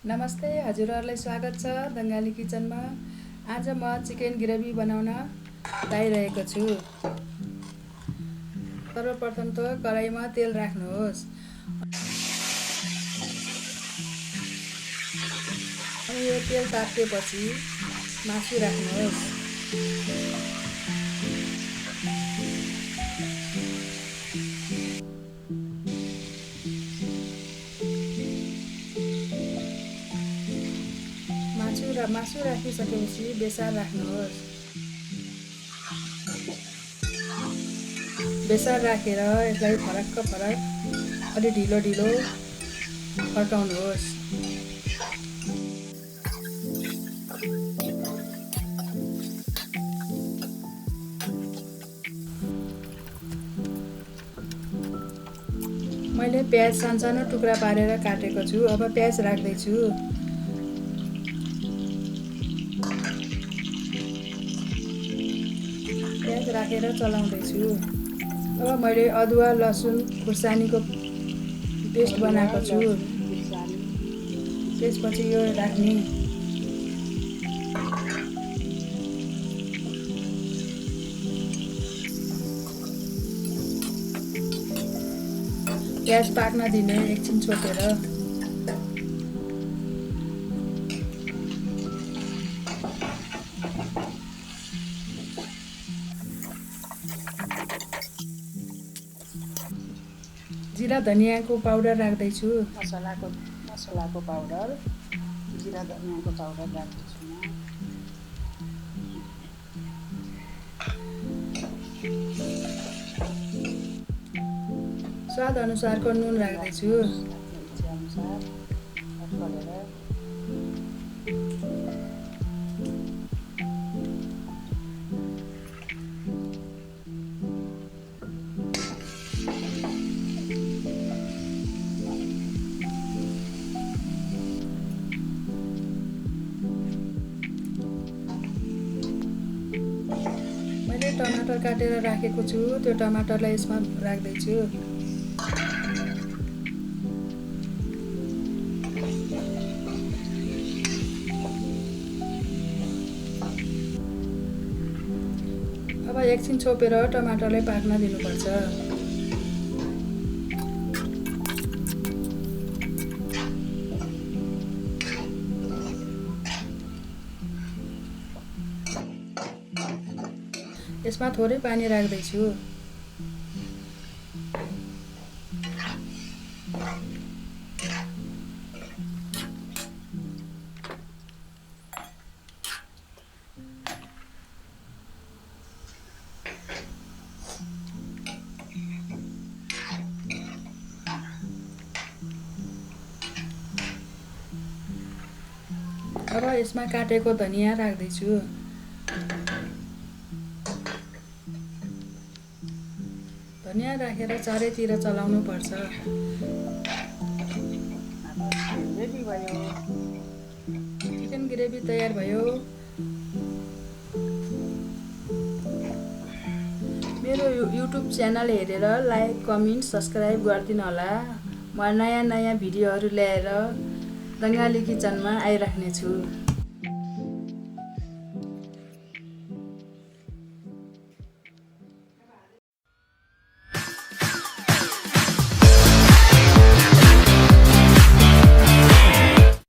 नमस्ते, हजुरहरूलाई स्वागत छ बङ्गाली किचनमा। आज म चिकन ग्रेभी बनाउन लागिरहेको छु। सर्वप्रथम त कराईमा तेल राख्नुहोस्। अनि यो तेल तातिएपछि मासु राख्नुहोस्। मासु राखिसकेपछि बेसार राख्नुहोस्। बेसार राखेर यसलाई फरक अलि ढिलो फर्काउनुहोस्। मैले प्याज सानो टुक्रा पारेर काटेको छु। अब प्याज राख्दैछु। प्याज राखेर चलाउँदैछु। अब मैले अदुवा लसुन खुर्सानीको पेस्ट बनाएको छु। त्यसपछि यो राख्ने। प्याज पाक्न दिने, एकछिन छोपेर। जिरा धनियाँको पाउडर राख्दैछु। मसलाको पाउडर, जिरा धनियाँको पाउडर राख्दैछु म। स्वाद अनुसारको नुन राख्दैछु। अनुसार गरेर मैले टमाटर काटेर राखेको छु। त्यो टमाटरलाई यसमा राख्दैछु। अब एकछिन छोपेर टमाटरलाई पाक्न दिनुपर्छ। यसमा थोरै पानी राख्दैछु। अब यसमा काटेको धनियाँ राख्दैछु। धनियाँ राखेर चारैतिर चलाउनु पर्छ। रेडी भयो। चिकन ग्रेभी तयार भयो। मेरो युट्युब च्यानल हेरेर लाइक, कमेन्ट, सब्सक्राइब गरिदिनु होला। म नयाँ भिडियोहरू ल्याएर बङ्गाली किचनमा आइराख्नेछु।